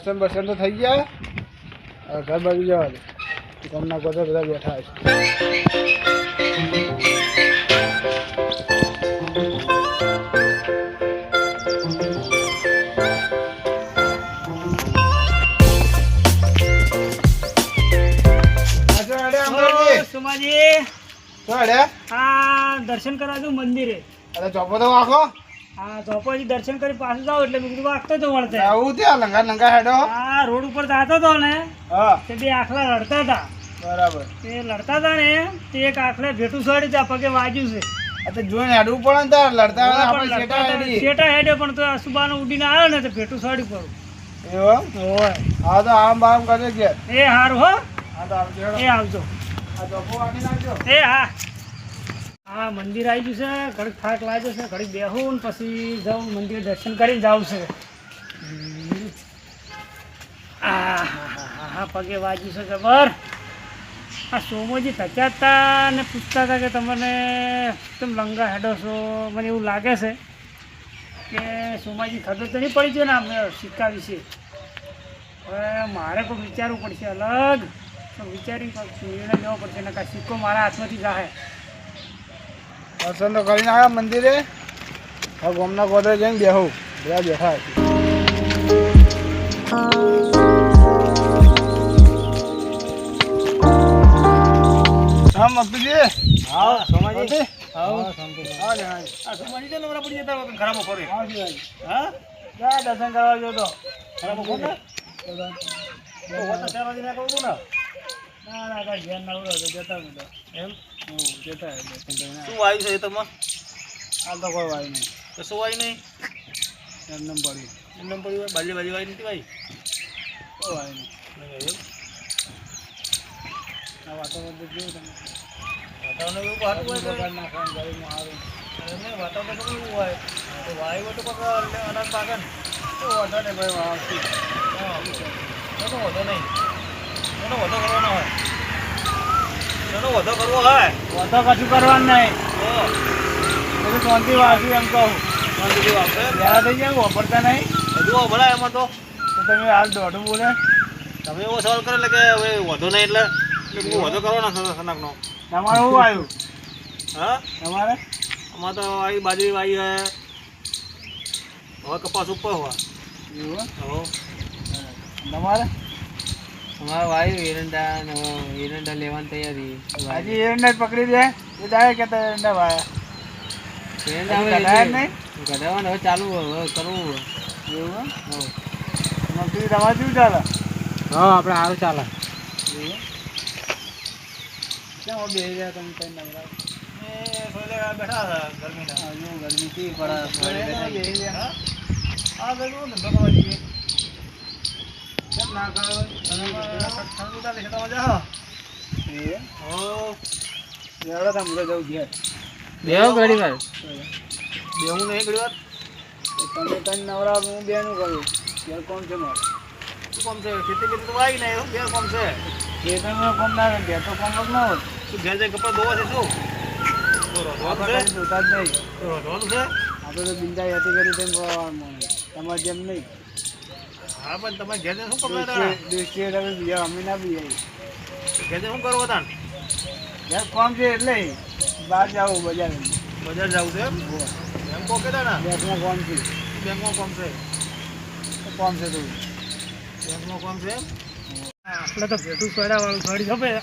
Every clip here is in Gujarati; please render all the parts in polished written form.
દર્શન બર્શન તો થઈ ગયા. ઘર બાજુ જવા દે. ગામના બધા બધા બેઠા છે. દર્શન કરવા દઉં મંદિરે. અરે ચોપો તો વાખો. હા ચોપોથી દર્શન કરી પાછું જાવ એટલે મેં કીધું વાગતો તો વળતે. આવું ત્યાં લંગા લંગા હેડો. હા રોડ ઉપર જતો હતો ને. હા તે બે આખલા લડતા હતા. બરાબર. તે લડતા હતા ને તે એક આખલે ભેટું છોડી ત્યાં પગે વાગ્યું છે. આ તો જોઈને હેડવું પડે ને તાર લડતા આપણે શેટા હેડે પણ તો સુબાનો ઉડીને આવ્યો ને તો ભેટું છોડી પડું. એવું હોય. હા તો આમ બામ કરે કે એ હારું હો. હા તો આવજો. એ આવજો. આ ચોપો વાગી નાખજો. એ હા હા મંદિર આવી ગયું છે. ઘડીક થાક લાગ્યો છે. ઘડીક બેહું ને પછી જાઉં મંદિર દર્શન કરીને જાઉં છે. હા પગે વાગ્યું છે જબર. આ સોમોજી થક્યા હતા ને પૂછતા હતા કે તમને તમે લંગા હેડો છો. મને એવું લાગે છે કે સોમાજી ખબર તો નહીં પડી છે ને આપણે સિક્કા વિશે. હવે મારે કોઈ વિચારવું પડશે અલગ. વિચારી નિર્ણય લેવો પડશે ને કાંઈ સિક્કો મારા હાથમાંથી જાહે. દર્શન તો કરીને આવ્યા મંદિરે. હવે ગામના ગોદરે જઈને બેહું. બધા બેઠા છે. હા મકતુજી. હા સોમાજી. હા સોમાજી તો નવરા પડી જતા વખત ખરાબ પડે. હા ક્યાં દર્શન કરવા ગયો તો ખરાબ પડે. ના ના કાંઈ ધ્યાન ના હોય તો જતા નતો. એમ જતા શું આવ્યું છે તમે? આ તો કોઈ વાય નહીં. તો શું આવ્યું નહીં? એમને પડ્યું. એમને પડ્યું બાજી બાજી વાય નથી ભાઈ. કોઈ વાય નહીં. એમ આ વાતાવરણ જોયું તમે. વાતાવરણ એવું સારું હોય તો નાખવાનું ગાડીમાં સારું. એમને વાતાવરણ તો એવું હોય તો વાયુ હોય તો પકડ અનાજ પાકે ને. તો વધારે ભાઈ આવતી. હા એનો વધો નહીં. એનો વધો કરવાનો હોય. એનો વધો કરવો હોય વધો કશું કરવાનું નહીં. તો બધું શાંતિ વાંચ્યું એમ કહું. બીજું આપણે જરા થઈ જાય વાપરતા નહીં. હજુ ભલાય એમાં તો તો તમે હાલ દોઢું બોલે. તમે એવો સવાલ કરે એટલે કે હવે વધો નહીં એટલે વધો કરવાનો ખનાકનો. તમારે શું આવ્યું? હા તમારે આમાં તો આવી બાજરી વાઈ હે. હવે કપાસ ઉપર હોય. એવું હો તમારે અમારે વાયુ એરંડા લેવાની તૈયારી. હજી એરંડા જ પકડી દે. એ દાડે કહેતા એરંડા વાયા. કઢાવવાનું હવે ચાલુ હવે કરવું. એવું નોકરી તમારે શું ચાલે? હા આપણે સારું ચાલે. કેમ બેસી રહ્યા તમે કઈ નવરા? બેઠા હતા ગરમીના. ગરમી કેવી પડે. બેસી રહ્યા. હા ગરમી ધંધો કરવા જઈએ. કેમ ના કરો? ઠંડુ ચાલે છે તમે જાઓ. હો એવડો તમે જવું ઘેર. બેહો ઘડી વાર. બેહું નહીં ઘડી વાર. તમે કઈ નવરા હું બેનું કરું. ઘેર કોણ છે મારે? શું કામ છે? ખેતી ખેતી તો વાવી નહીં. બે કામ છે. ખેતરમાં કોમ ના ઘેર તો કોમ જ ના હોય. શું ઘેર જઈ કપડા ધોવા છે શું? આપણે કઈ જોતા જ નહીં. રોવાનું છે? આપણે તો બિંદાઈ હતી કરી તેમ કરવાનું. તમારે જેમ નહીં. હા પણ તમે ઘેર જઈને શું કરતા દૃષ્ટિએ તમે બીજા અમે ના બી ઘેર જઈને શું કરવો હતા? ઘેર કોમ છે એટલે બહાર જાવ બજાર. બજાર જવું છે એમ? એમ કહો કેતા ને બેંકમાં કોમ છે. બેંકમાં કામ છે. કોમ છે તું બેંકમાં કામ છે એમ? આપણે તો ભેટું સોડાવાળું થોડી ખબર.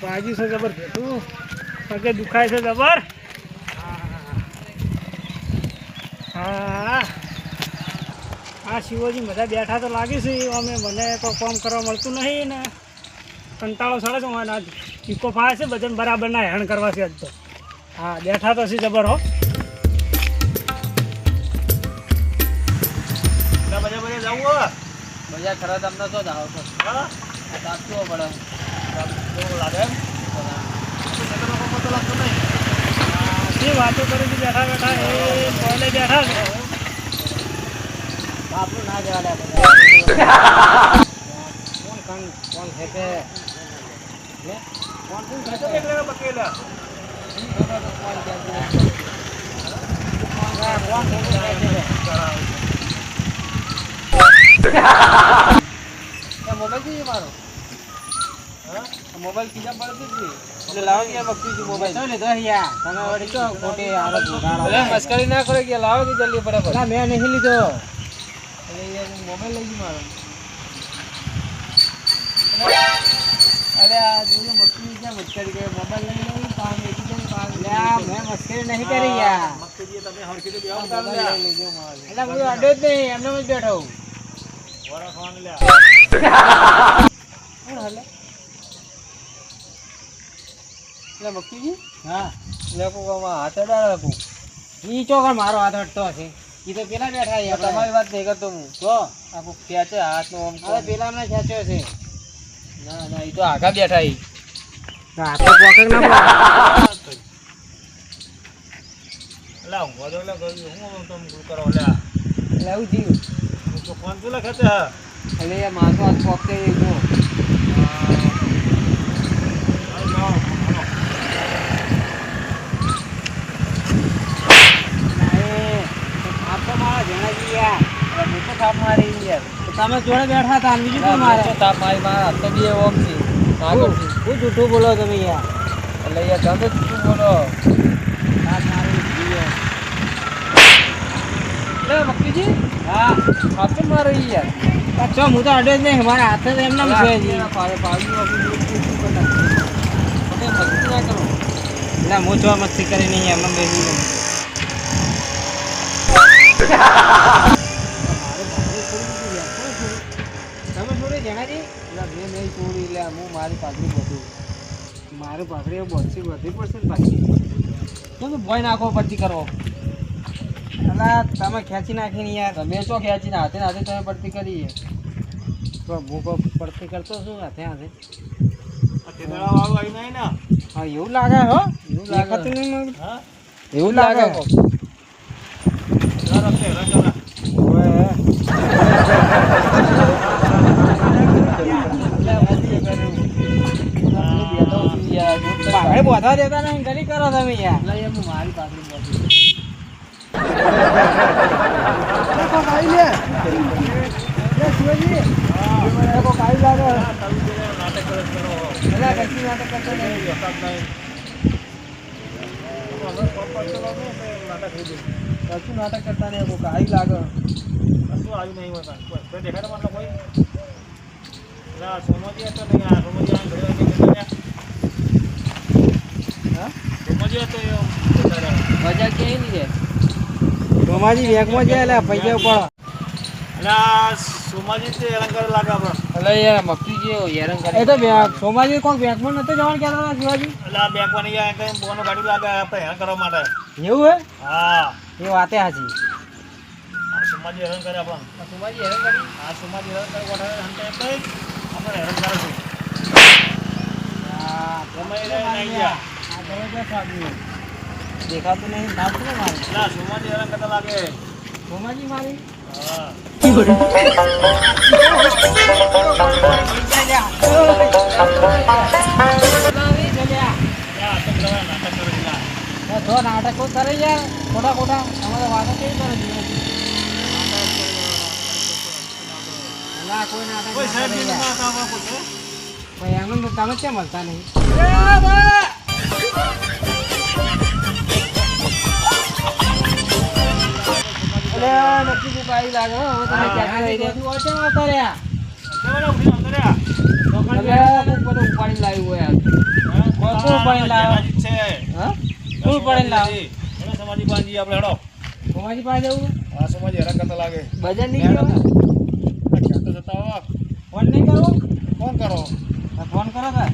વાગ્યું છે જબર ભેટું. પગે દુખાય છે જબર. હા આ શિવજી બધા બેઠા તો લાગે છે. અમે મને કોઈ કામ કરવા મળતું નહીં ને કંટાળો સડે છે. મને આજ ચીકો ફાવે છે. બધાને બરાબર ના હેણ કરવા છે આજ તો. હા બેઠા તો છે જબર હો. બજાર બજાર જવું હોય? બજાર ખરા તમને તો જ આવો છો. હા તાપવું પડે. એવું લાગે એમ? તો લાગતું નહીં. જે વાતો કરી હતી બેઠા બેઠા એ કોલે બેઠા છે. આપણું ના જવા દે. કોણ છે કે કોણ શું ખેતો એટલે બકેલા? મોબાઈલ જોઈએ મારો હા મોબાઈલ બીજા પડે છે એટલે લાવો કે મક્કી મોબાઈલ તો લીધો યાર તમે વળી તો ખોટે આરોપ ઉગાડો મસ્કરી ના કરો કે લાવો કે જલ્દી ફટાફટ ના મેં નહીં લીધો એટલે યાર મોબાઈલ લઈ ગયો મારો અરે આ જોઈને મસ્કરી ક્યાં મસ્કરી કે મોબાઈલ લઈ લઉં કામ એકી જણ કામ લ્યા મેં મસ્કરી નહીં કરી યાર મક્કી તમે હરખી તો બેહો મોબાઈલ કામ લ્યા લઈ લીધો મારો એટલે હું અડ્યો જ નહીં એમને જ બેઠો હું વરા ખાવાનું લ્યા કોણ હાલે એટલે મક્કીજી હા એટલે કોમાં હાથ અડાડે રાખું ઈ ચોકર મારો હાથ અડતો હશે ઈ તો પેલા બેઠા છે તમારી વાત નહીં કરતો હું તો આખું ખેંચે હાથનો આમ અરે પેલા મને ખેંચ્યો છે ના ના ઈ તો આગા બેઠા ઈ હાથે પોકક ના લા હું બોલો લે ગયો હું તમે ગુલ કરો લ્યા એટલે આવું થયું હું તો ફોન તો લખે છે એટલે યાર મારો હાથ પોકતે જો તમે જોડે બેઠા હતા બીજું શું મારે તાપ મારી મારા હાથ બી ઓમ છે હું જૂઠું બોલો તમે યાર એટલે યાર તમે જૂઠું બોલો તાપ મારી લે મક્કીજી હા હાથ મારો યાર ચો હું તો અડે જ નહીં મારા હાથે એમ નામ છે જી મસ્તી ના કરો ના હું જો મસ્તી કરી નહીં એમને બેસી તમે છોડી જણાજી એટલે મેં નહીં છોડી લે હું મારી પાઘડી બધું મારી પાઘડી બધી પડશે ને પાછી તમે ભોય નાખો પડતી કરો એટલે તમે ખેંચી નાખીને યાર તમે શું ખેંચીને હાથે હાથે તમે પડતી કરી તો હું પડતી કરતો છું હાથે હાથે તેદડા વાળું આવી નહીં ને હા એવું લાગે હો એવું લાગે નહીં હા એવું લાગે રસ્તે રંગલા બધા દેતા નહીં ગરી કરો તમે યાર મારી પાઘડી કશું નાટક કરતા નહીં કાઈ લાગે કશું આવ્યું નહીં હોતા કોઈ દેખાડે મતલબ કોઈ ના સોમોજી હતો નહીં આ સોમોજી આ ઘરે હા સોમોજી હતો એ મજા ક્યાંય નહીં છે સોમાજી બેંકમાં જાય એટલે પૈસા ઉપર એટલે સોમાજી તે અલંકાર લાગે આપણે એટલે યાર મક્કીજી હેરાન કરે એ તો સોમાજી કોણ બેંકમાં નતો જવાનું કહેતા હતા શિવાજી એટલે આ બેંકમાં નહીં આવે કંઈ બોનો ગાડી લાગે આપણે હેરાન કરવા માટે એવું હે હા એ વાતે હાજી આ સોમાજી હેરાન કરે આપણને સોમાજી હેરાન કરી આ સોમાજી હેરાન કરે વધારે હંતે કંઈ આપણે હેરાન કરે છે ગમે એ નહીં ગયા આ જબરદસ્ત આદમી દેખાતું નહીં નામ શું મારે એટલે સોમાજી હેરાન કરતા લાગે સોમાજી મારી હા તો નાટક કરે યાર ખોટા ખોટા તમારે વાતો કેવી કરે ના કોઈ નાટક કોઈ સાહેબ નહીં મારતા આપણે પૂછે ભાઈ એમ તમે કેમ મળતા નહીં નક્કી બાઈ લાગે હવે તમે ક્યાં કર્યા કેવડા ઉઠી અંદર્યા બધું ઉપાડી લાવ્યું હોય કોણ ઉપાડી લાવ્યો છે હા કોણ ઉપાડી લાવ્યો એને સમાજી બાંધી આપણે હેડો સોમાજી પાસે જવું આ સમાજી હેરાન કરતા લાગે બજાર નહીં ગયો ચાલતો જતા હો ફોન નહીં કરો ફોન કરો ફોન કરો તા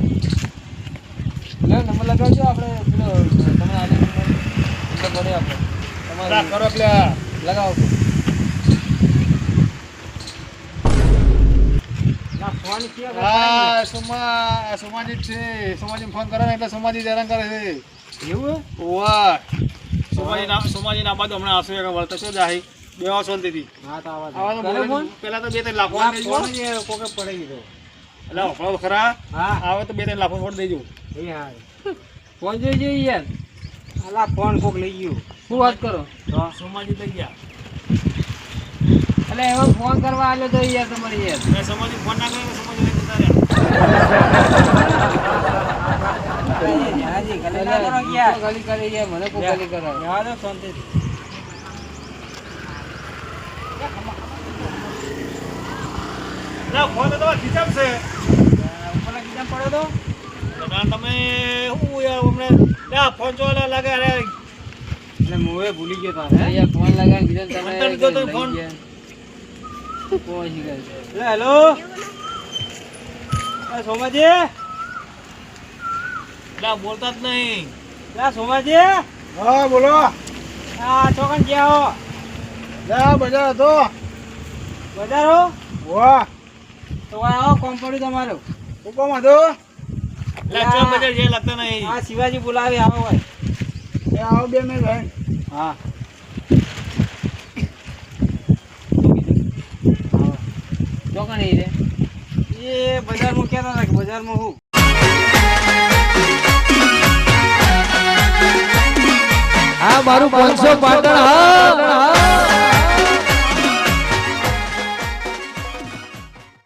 લે નંબર લગાવજો આપણે પેલો તમે આજે નંબર પડે આપણે લા તમારે કરો એટલે લગાવો ના ફોન કયો હા સોમાજી છે સોમાજી ફોન કરે ને એટલે સોમાજી હેરાન કરે છે એવું ઓવા સોમાજી ના બાદ હમણાં આવશે કે વળતો શું જાય બેવા શાંતિથી હા તો આવા આવા તો પેલા તો 2-3 લાખ ફોન દેજો કોકે પડી ગયો એટલે હફળો ખરા હા આવે તો 2-3 લાખ છોડ દેજો એ હા ફોન જોઈ યાર અલા ફોન કોક લઈ ગયો શું વાત કરો સોમાજી લઈ ગયા એટલે એટલે એમાં ફોન કરવા આવ્યો તો યાર તમારે યાર મેં સમજી ફોન ના કર્યો સમજી લઈને જતા રહ્યા. જણાજી ગલી ના કરો યાર ગલી કરી યાર મને કોઈ ગલી કરે જવા દો શાંતિથી. લા, ફોન તો તમારા ખીચામાં છે. ઉપરના ખીચામાં પડ્યો તો ના, તમે શું યાર અમને લા, ફોન જો લાગે અરે એટલે મોએ ભૂલી ગયો તારે યાર ફોન લગાવીને કીધું તમે અંતર લીધો તો ફોન. કોઈ શીખે લે હેલો સોમાજી લા બોલતા જ નહીં. લા સોમાજી હા બોલો આ ચોકન ગયા હો જા બજાર હતો બજાર હો વાહ તો આવો કોમ પડ્યું તમારું હુકમ હતો લા ચો બજાર જે લાગતા નહીં. આ શિવાજી બોલાવી આવો હોય એ આવો 2 મિનિટ ભાઈ હા ચોકન એ રે એ બજારમાં કહેતા હતા કે બજારમાં હું આ મારું 500 પાટણ હા